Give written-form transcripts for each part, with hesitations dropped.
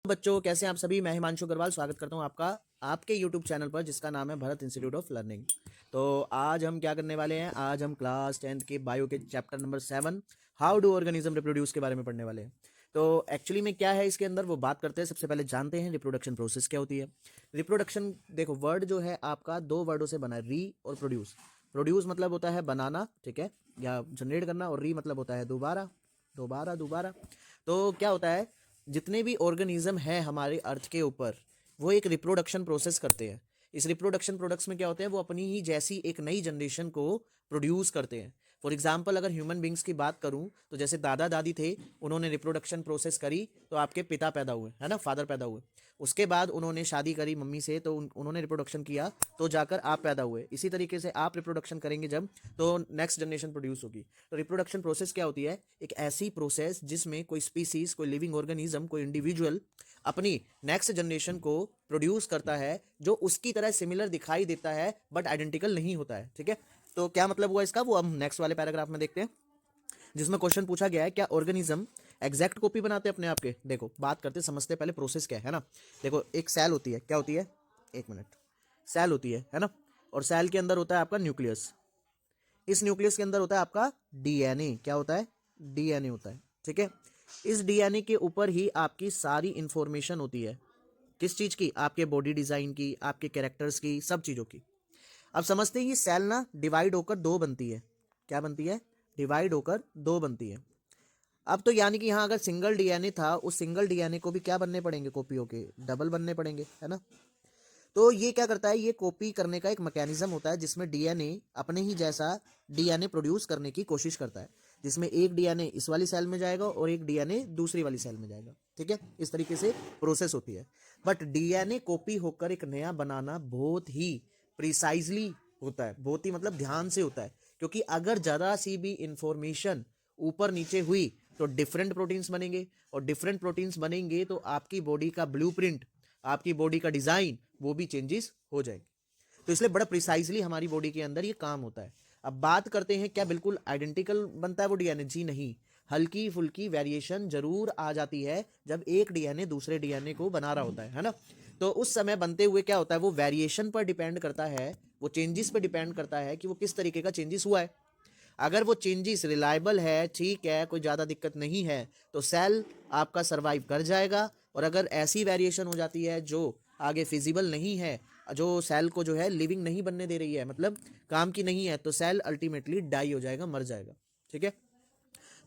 बच्चों, कैसे हैं आप सभी। मैं हिमांशु अग्रवाल स्वागत करता हूं आपका आपके YouTube चैनल पर, जिसका नाम है भरत इंस्टीट्यूट ऑफ लर्निंग। तो आज हम क्या करने वाले हैं, आज हम क्लास 10th के बायो के chapter number 7 how do organism reproduce के बारे में पढ़ने वाले हैं। तो एक्चुअली में क्या है इसके अंदर, वो बात करते हैं। सबसे पहले जानते हैं रिप्रोडक्शन प्रोसेस क्या होती है। रिप्रोडक्शन, देखो वर्ड जो है आपका दो वर्डों से बना है, री और प्रोड्यूस। प्रोड्यूस मतलब होता है बनाना, ठीक है, या जनरेट करना, और री मतलब होता है दोबारा दोबारा दोबारा। तो क्या होता है, जितने भी ऑर्गेनिज्म है हमारे अर्थ के ऊपर, वो एक रिप्रोडक्शन प्रोसेस करते हैं। इस रिप्रोडक्शन प्रोडक्ट्स में क्या होते हैं, वो अपनी ही जैसी एक नई जनरेशन को प्रोड्यूस करते हैं। फॉर एग्जाम्पल, अगर ह्यूमन बींग्स की बात करूं तो जैसे दादा दादी थे, उन्होंने रिप्रोडक्शन प्रोसेस करी तो आपके पिता पैदा हुए, है ना, फादर पैदा हुए। उसके बाद उन्होंने शादी करी मम्मी से, तो उन्होंने रिप्रोडक्शन किया, तो जाकर आप पैदा हुए। इसी तरीके से आप रिप्रोडक्शन करेंगे जब, तो नेक्स्ट जनरेशन प्रोड्यूस होगी। तो रिप्रोडक्शन प्रोसेस क्या होती है, एक ऐसी प्रोसेस जिसमें कोई स्पीसीज, कोई लिविंग ऑर्गेनिज्म, कोई इंडिविजुअल अपनी नेक्स्ट जनरेशन को प्रोड्यूस करता है जो उसकी तरह सिमिलर दिखाई देता है बट आइडेंटिकल नहीं होता है। ठीक है, तो क्या मतलब हुआ इसका, वो हम नेक्स्ट वाले पैराग्राफ में देखते हैं, जिसमें क्वेश्चन पूछा गया है क्या ऑर्गेनिज्म एग्जैक्ट कॉपी बनाते हैं अपने आप के। देखो बात करते समझते पहले प्रोसेस क्या है ना। देखो एक सेल होती है, क्या होती है, एक मिनट, सेल होती है ना, और सेल के अंदर होता है आपका न्यूक्लियस। इस न्यूक्लियस के अंदर होता है आपका डीएनए। क्या होता है, डीएनए होता है। ठीक है, इस डीएनए के ऊपर ही आपकी सारी इंफॉर्मेशन होती है। किस चीज की, आपके बॉडी डिजाइन की, आपके कैरेक्टर्स की, सब चीजों की। अब समझते हैं ये सेल ना डिवाइड होकर दो बनती है। क्या बनती है, डिवाइड होकर दो बनती है। अब तो यानी कि यहाँ अगर सिंगल डीएनए था, उस सिंगल डीएनए को भी क्या बनने पड़ेंगे, कॉपियों के डबल बनने पड़ेंगे, है ना। तो ये क्या करता है, ये कॉपी करने का एक मैकेनिज्म होता है, जिसमें डीएनए अपने ही जैसा डीएनए प्रोड्यूस करने की कोशिश करता है, जिसमें एक डीएनए इस वाली सेल में जाएगा और एक डीएनए दूसरी वाली सेल में जाएगा। ठीक है, इस तरीके से प्रोसेस होती है। बट डीएनए कॉपी होकर एक नया बनाना बहुत ही प्रिसाइजली होता है, बहुत ही मतलब ध्यान से होता है, क्योंकि अगर जरा सी भी इंफॉर्मेशन ऊपर नीचे हुई तो डिफरेंट प्रोटीन्स बनेंगे, और डिफरेंट प्रोटीन्स बनेंगे तो आपकी बॉडी का ब्लूप्रिंट, आपकी बॉडी का डिजाइन, वो भी चेंजेस हो जाएंगे। तो इसलिए बड़ा प्रिसाइजली हमारी बॉडी के अंदर ये काम होता है। अब बात करते हैं क्या बिल्कुल आइडेंटिकल बनता है वो डीएनए, जी नहीं, हल्की फुल्की वेरिएशन जरूर आ जाती है जब एक डीएनए दूसरे डीएनए को बना रहा होता है ना। तो उस समय बनते हुए क्या होता है, वो वेरिएशन पर डिपेंड करता है, वो चेंजेस पर डिपेंड करता है कि वो किस तरीके का चेंजेस हुआ है। अगर वो चेंजेस रिलायबल है, ठीक है, कोई ज़्यादा दिक्कत नहीं है, तो सेल आपका सर्वाइव कर जाएगा। और अगर ऐसी वेरिएशन हो जाती है जो आगे फिजिबल नहीं है, जो सेल को जो है लिविंग नहीं बनने दे रही है, मतलब काम की नहीं है, तो सेल अल्टीमेटली डाई हो जाएगा, मर जाएगा। ठीक है,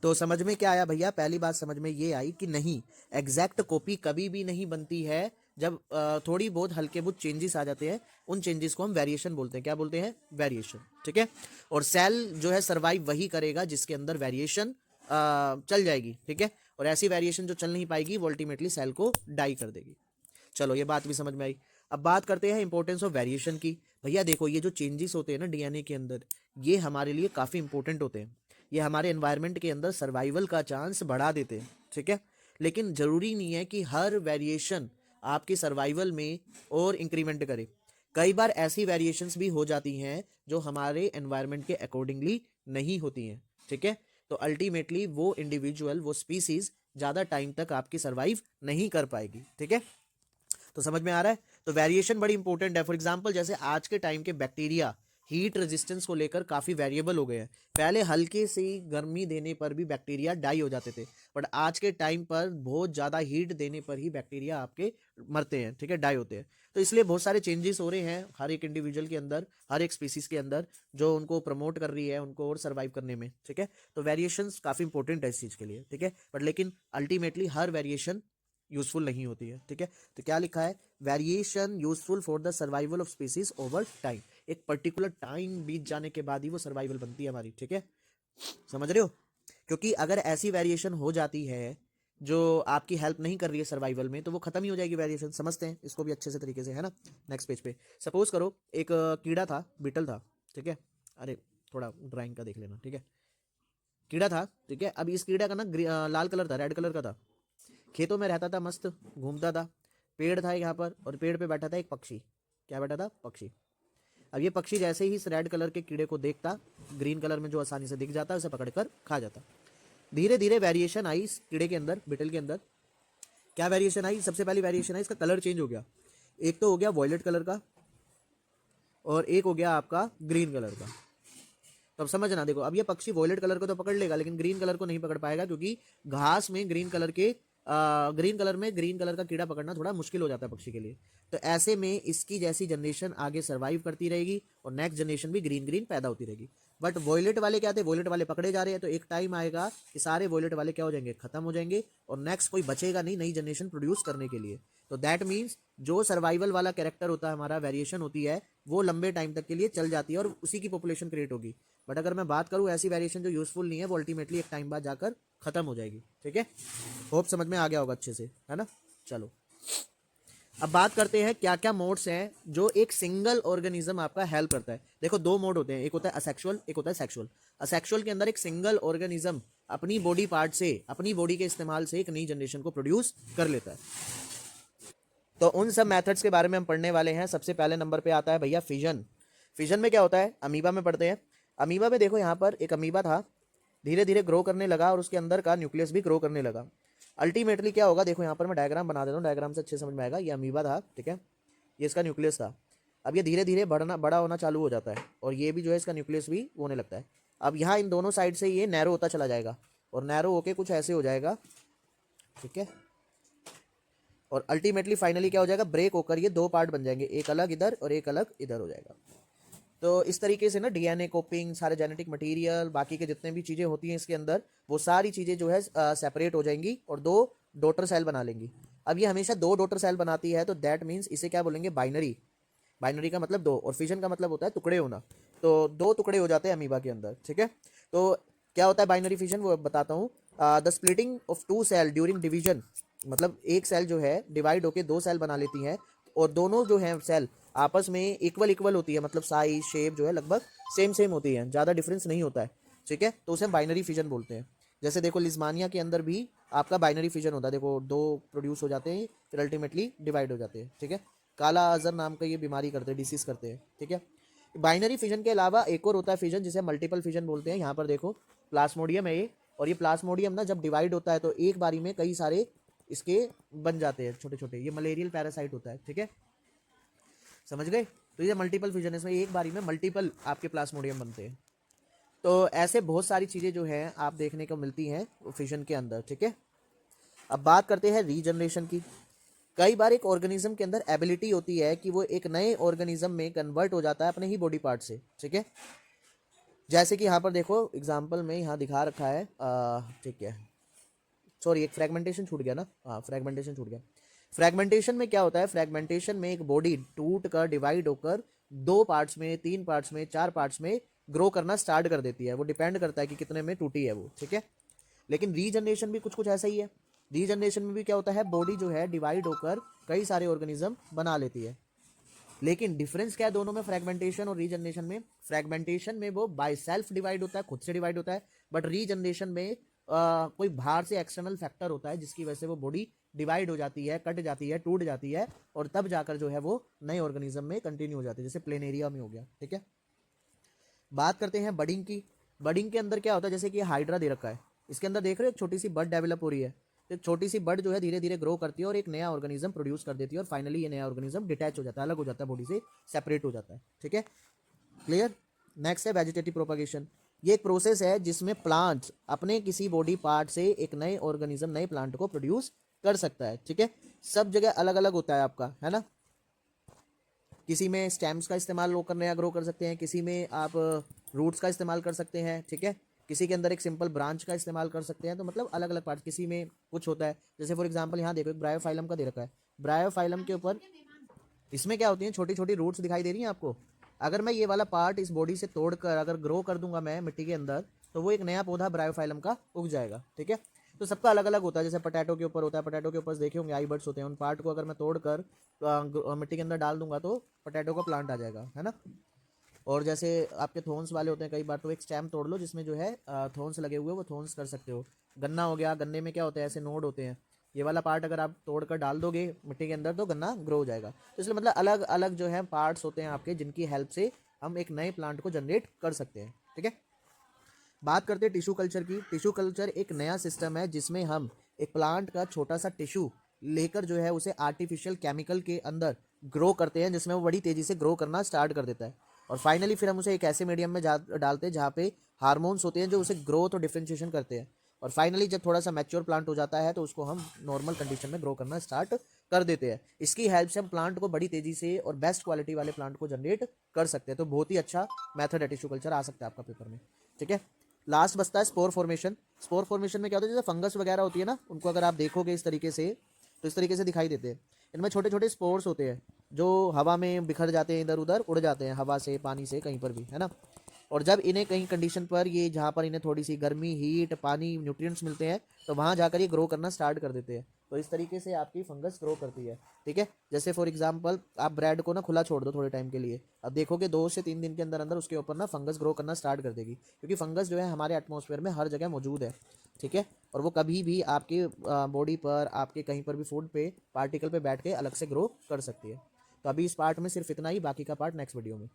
तो समझ में क्या आया भैया, पहली बात समझ में ये आई कि नहीं, एग्जैक्ट कॉपी कभी भी नहीं बनती है। जब थोड़ी बहुत हल्के बहुत चेंजेस आ जाते हैं, उन चेंजेस को हम वेरिएशन बोलते हैं। क्या बोलते हैं, वेरिएशन। ठीक है, और सेल जो है सर्वाइव वही करेगा जिसके अंदर वेरिएशन चल जाएगी। ठीक है, और ऐसी वेरिएशन जो चल नहीं पाएगी वो अल्टीमेटली सेल को डाई कर देगी। चलो ये बात भी समझ में आई। अब बात करते हैं इंपॉर्टेंस ऑफ वेरिएशन की। भैया देखो, ये जो चेंजेस होते हैं ना डीएनए के अंदर, ये हमारे लिए काफ़ी इंपॉर्टेंट होते हैं। ये हमारे एनवायरनमेंट के अंदर सर्वाइवल का चांस बढ़ा देते हैं। ठीक है, लेकिन ज़रूरी नहीं है कि हर वेरिएशन आपकी सर्वाइवल में और इंक्रीमेंट करे। कई बार ऐसी वेरिएशंस भी हो जाती हैं जो हमारे एनवायरनमेंट के अकॉर्डिंगली नहीं होती हैं। ठीक है, तो अल्टीमेटली वो इंडिविजुअल, वो स्पीसीज ज़्यादा टाइम तक आपकी सर्वाइव नहीं कर पाएगी। ठीक है, तो समझ में आ रहा है। तो वेरिएशन बड़ी इंपॉर्टेंट है। फॉर एग्जांपल जैसे आज के टाइम के बैक्टीरिया हीट रेजिस्टेंस को लेकर काफ़ी वेरिएबल हो गए हैं। पहले हल्के सी गर्मी देने पर भी बैक्टीरिया डाई हो जाते थे, बट आज के टाइम पर बहुत ज़्यादा हीट देने पर ही बैक्टीरिया आपके मरते हैं। ठीक है, डाई होते हैं। तो इसलिए बहुत सारे चेंजेस हो रहे हैं हर एक इंडिविजुअल के अंदर, हर एक स्पीसीज के अंदर, जो उनको प्रमोट कर रही है उनको और सर्वाइव करने में। ठीक है, तो वेरिएशंस काफ़ी इंपॉर्टेंट है इस चीज़ के लिए। ठीक है, बट लेकिन अल्टीमेटली हर वेरिएशन यूजफुल नहीं होती है। ठीक है, तो क्या लिखा है, variation useful for the survival of species over time. एक पर्टिकुलर टाइम बीत जाने के बाद ही वो सर्वाइवल बनती है हमारी। ठीक है, समझ रहे हो, क्योंकि अगर ऐसी वेरिएशन हो जाती है जो आपकी हेल्प नहीं कर रही है सर्वाइवल में, तो वो खत्म ही हो जाएगी वेरिएशन। समझते हैं इसको भी अच्छे से तरीके से, है ना। नेक्स्ट पेज पे सपोज करो एक कीड़ा था, बीटल था। ठीक है, अरे थोड़ा ड्राइंग का देख लेना। ठीक है, कीड़ा था। ठीक है, अब इस कीड़ा का ना लाल कलर था, रेड कलर का था। खेतों में रहता था, मस्त घूमता था। पेड़ था यहाँ पर, और पेड़ पे बैठा था एक पक्षी। क्या बैठा था, पक्षी। अब ये पक्षी जैसे ही इस रेड कलर के कीड़े को देखता, ग्रीन कलर में जो आसानी से दिख जाता, उसे पकड़कर खा जाता। धीरे धीरे वेरिएशन आई इस कीड़े के अंदर, बिटल के अंदर। क्या वेरिएशन आई? सबसे पहली वेरिएशन है इसका कलर चेंज हो गया। एक तो हो गया वॉयलेट कलर का और एक हो गया आपका ग्रीन कलर का। तो अब समझना, देखो अब ये पक्षी वॉयलेट कलर को तो पकड़ लेगा लेकिन ग्रीन कलर को नहीं पकड़ पाएगा, क्योंकि घास में ग्रीन कलर में ग्रीन कलर का कीड़ा पकड़ना थोड़ा मुश्किल हो जाता है पक्षी के लिए। तो ऐसे में इसकी जैसी जनरेशन आगे सर्वाइव करती रहेगी और नेक्स्ट जनरेशन भी ग्रीन ग्रीन पैदा होती रहेगी। बट वॉयलेट वाले क्या थे, वॉयलेट वाले पकड़े जा रहे हैं, तो एक टाइम आएगा कि सारे वॉयलेट वाले क्या हो जाएंगे, खत्म हो जाएंगे और नेक्स्ट कोई बचेगा नहीं नई जनरेशन प्रोड्यूस करने के लिए। तो दैट मीन्स जो सर्वाइवल वाला कैरेक्टर होता है, हमारा वेरिएशन होती है, वो लंबे टाइम तक के लिए चल जाती है और उसी की पॉपुलेशन क्रिएट होगी। बट अगर मैं बात करूँ ऐसी वेरिएशन जो यूजफुल नहीं है, वो अल्टीमेटली एक टाइम बाद जाकर खत्म हो जाएगी। ठीक है, होप समझ में आ गया होगा अच्छे से, है ना। चलो अब बात करते हैं क्या क्या मोड्स हैं जो एक सिंगल ऑर्गेनिज्म आपका हेल्प करता है। देखो दो मोड होते हैं, एक होता है असेक्सुअल, एक होता है सेक्सुअल। असेक्सुअल के अंदर एक सिंगल ऑर्गेनिज्म अपनी बॉडी पार्ट से, अपनी बॉडी के इस्तेमाल से एक नई जनरेशन को प्रोड्यूस कर लेता है। तो उन सब मेथड्स के बारे में हम पढ़ने वाले हैं। सबसे पहले नंबर पे आता है भैया फिजन। फिजन में क्या होता है, अमीबा में पढ़ते हैं। अमीबा में देखो यहाँ पर एक अमीबा था, धीरे धीरे ग्रो करने लगा और उसके अंदर का न्यूक्लियस भी ग्रो करने लगा। अल्टीमेटली क्या होगा, देखो यहाँ पर मैं डायग्राम बना देता हूँ, डायग्राम से अच्छे समझ में आएगा। ये अमीबा था, ठीक है, ये इसका न्यूक्लियस था। अब ये धीरे धीरे बड़ा होना चालू हो जाता है और ये भी जो है इसका न्यूक्लियस भी होने लगता है। अब यहाँ इन दोनों साइड से ये नैरो होता चला जाएगा और नैरो होके कुछ ऐसे हो जाएगा, ठीक है। और अल्टीमेटली फाइनली क्या हो जाएगा, ब्रेक होकर ये दो पार्ट बन जाएंगे, एक अलग इधर और एक अलग इधर हो जाएगा। तो इस तरीके से ना डीएनए कोपिंग, सारे जेनेटिक मटेरियल, बाकी के जितने भी चीज़ें होती हैं इसके अंदर, वो सारी चीज़ें जो है सेपरेट हो जाएंगी और दो डॉटर सेल बना लेंगी। अब ये हमेशा दो डॉटर सेल बनाती है, तो दैट मीन्स इसे क्या बोलेंगे, बाइनरी। बाइनरी का मतलब दो और फिजन का मतलब होता है टुकड़े होना। तो दो टुकड़े हो जाते हैं अमीबा के अंदर, ठीक है। तो क्या होता है बाइनरी फिजन, वो बताता हूँ। The splitting of two cell during division, मतलब एक सेल जो है डिवाइड होकर दो सेल बना लेती है और दोनों जो है सेल आपस में इक्वल इक्वल होती है, मतलब साइज शेप जो है लगभग सेम सेम होती है, ज़्यादा डिफरेंस नहीं होता है, ठीक है। तो उसे हम बाइनरी फिजन बोलते हैं। जैसे देखो लिज्मानिया के अंदर भी आपका बाइनरी फिजन होता है, देखो दो प्रोड्यूस हो जाते हैं फिर अल्टीमेटली डिवाइड हो जाते हैं, ठीक है। काला अजहर नाम का ये बीमारी करते हैं, डिसीज करते हैं, ठीक है। बाइनरी फिजन के अलावा एक और होता है फिजन जिसे मल्टीपल फिजन बोलते हैं। यहाँ पर देखो प्लाज्मोडियम है ये, और ये प्लाज्मोडियम ना जब डिवाइड होता है तो एक बारी में कई सारे इसके बन जाते हैं छोटे छोटे, ये मलेरियल पैरासाइट होता है, ठीक है, समझ गए। तो ये मल्टीपल फिजन है, इसमें एक बारी में मल्टीपल आपके प्लाज्मोडियम बनते हैं। तो ऐसे बहुत सारी चीज़ें जो हैं आप देखने को मिलती हैं फिजन के अंदर, ठीक है। अब बात करते हैं रीजनरेशन की। कई बार एक ऑर्गेनिज्म के अंदर एबिलिटी होती है कि वो एक नए ऑर्गेनिज्म में कन्वर्ट हो जाता है अपने ही बॉडी पार्ट से, ठीक है। जैसे कि यहाँ पर देखो एग्जाम्पल में यहाँ दिखा रखा है, ठीक है, सॉरी एक फ्रेगमेंटेशन छूट गया ना, हाँ फ्रेगमेंटेशन छूट गया। फ्रेगमेंटेशन में क्या होता है, फ्रेगमेंटेशन में एक बॉडी टूट कर डिवाइड होकर दो पार्ट्स में, तीन पार्ट्स में, चार पार्ट्स में ग्रो करना स्टार्ट कर देती है। वो डिपेंड करता है कि कितने में टूटी है वो, ठीक है। लेकिन रीजनरेशन भी कुछ कुछ ऐसा ही है। रीजनरेशन में भी क्या होता है, बॉडी जो है डिवाइड होकर कई सारे ऑर्गेनिज्म बना लेती है। लेकिन डिफरेंस क्या है दोनों में, फ्रेगमेंटेशन और रीजनरेशन में। फ्रेगमेंटेशन में वो बाय सेल्फ डिवाइड होता है, खुद से डिवाइड होता है। बट रीजनरेशन में कोई बाहर से एक्सटर्नल फैक्टर होता है जिसकी वजह से वो बॉडी डिवाइड हो जाती है, कट जाती है, टूट जाती है और तब जाकर जो है वो नए ऑर्गेनिज्म में कंटिन्यू हो जाती है, जैसे प्लेनेरिया में हो गया, ठीक है। बात करते हैं बडिंग की। बडिंग के अंदर क्या होता है, जैसे कि हाइड्रा दे रखा है, इसके अंदर देख रहे हो एक छोटी सी बड डेवलप हो रही है। तो छोटी सी बड जो है धीरे धीरे ग्रो करती है और एक नया ऑर्गेनिज्म प्रोड्यूस कर देती है और फाइनली ये नया ऑर्गेनिज्म डिटैच हो जाता है, अलग हो जाता है, बॉडी से सेपरेट हो जाता है, ठीक है, क्लियर। नेक्स्ट है वेजिटेटिव प्रोपगेशन। ये एक प्रोसेस है जिसमें प्लांट अपने किसी बॉडी पार्ट से एक नए ऑर्गेनिज्म, नए प्लांट को प्रोड्यूस कर सकता है, ठीक है। सब जगह अलग अलग होता है आपका, है ना। किसी में स्टेम्स का इस्तेमाल लोग कर नया ग्रो कर सकते हैं, किसी में आप रूट्स का इस्तेमाल कर सकते हैं, ठीक है। किसी के अंदर एक सिंपल ब्रांच का इस्तेमाल कर सकते हैं। तो मतलब अलग अलग पार्ट, किसी में कुछ होता है। जैसे फॉर एग्जांपल यहाँ देखो एक ब्रायोफाइलम का दे रखा है, ब्रायोफाइलम के ऊपर इसमें क्या होती है, छोटी छोटी रूट्स दिखाई दे रही हैं आपको। अगर मैं ये वाला पार्ट इस बॉडी से तोड़कर अगर ग्रो कर दूंगा मैं मिट्टी के अंदर, तो वो एक नया पौधा ब्रायोफाइलम का उग जाएगा, ठीक है। तो सबका अलग अलग होता है। जैसे पटैटो के ऊपर होता है, पटैटो के ऊपर देखे होंगे आई बर्ड्स होते हैं, उन पार्ट को अगर मैं तोड़कर मिट्टी के अंदर डाल दूंगा तो पटैटो का प्लांट आ जाएगा, है ना। और जैसे आपके थोन्स वाले होते हैं कई बार, तो एक स्टेम तोड़ लो जिसमें जो है थोन्स लगे हुए, वो थोन्स कर सकते हो। गन्ना हो गया, गन्ने में क्या होता है, ऐसे नोड होते हैं, ये वाला पार्ट अगर आप तोड़कर डाल दोगे मिट्टी के अंदर तो गन्ना ग्रो हो जाएगा। तो इसलिए मतलब अलग अलग जो है पार्ट्स होते हैं आपके, जिनकी हेल्प से हम एक नए प्लांट को जनरेट कर सकते हैं, ठीक है। बात करते हैं टिश्यू कल्चर की। टिश्यू कल्चर एक नया सिस्टम है जिसमें हम एक प्लांट का छोटा सा टिश्यू लेकर जो है उसे आर्टिफिशियल केमिकल के अंदर ग्रो करते हैं, जिसमें वो बड़ी तेज़ी से ग्रो करना स्टार्ट कर देता है। और फाइनली फिर हम उसे एक ऐसे मीडियम में डालते हैं जहाँ पे हार्मोन्स होते हैं जो उसे ग्रोथ और डिफ्रेंशिएशन करते हैं। और फाइनली जब थोड़ा सा मैच्योर प्लांट हो जाता है तो उसको हम नॉर्मल कंडीशन में ग्रो करना स्टार्ट कर देते हैं। इसकी हेल्प से हम प्लांट को बड़ी तेज़ी से और बेस्ट क्वालिटी वाले प्लांट को जनरेट कर सकते हैं। तो बहुत ही अच्छा मेथड है टिश्यू कल्चर, आ सकता है आपका पेपर में। ठीक है, लास्ट बचता है स्पोर फॉर्मेशन। स्पोर फॉर्मेशन में क्या होता है, जैसे फंगस वगैरह होती है ना, उनको अगर आप देखोगे इस तरीके से तो इस तरीके से दिखाई देते हैं। इनमें छोटे छोटे स्पोर्स होते हैं जो हवा में बिखर जाते हैं, इधर उधर उड़ जाते हैं, हवा से पानी से कहीं पर भी, है ना। और जब इन्हें कहीं कंडीशन पर, ये जहाँ पर इन्हें थोड़ी सी गर्मी, हीट, पानी, न्यूट्रिएंट्स मिलते हैं तो वहाँ जाकर ये ग्रो करना स्टार्ट कर देते हैं। तो इस तरीके से आपकी फंगस ग्रो करती है। ठीक है, जैसे फॉर एग्जांपल आप ब्रेड को ना खुला छोड़ दो थोड़े टाइम के लिए, अब देखोगे 2 से 3 दिन के अंदर अंदर उसके ऊपर ना फंगस ग्रो करना स्टार्ट कर देगी, क्योंकि फंगस जो है हमारे एटमॉस्फेयर में हर जगह मौजूद है। ठीक है, और वो कभी भी आपके बॉडी पर, आपके कहीं पर भी फूड पे पार्टिकल पे बैठ के अलग से ग्रो कर सकती है। तो अभी इस पार्ट में सिर्फ इतना ही, बाकी का पार्ट नेक्स्ट वीडियो में।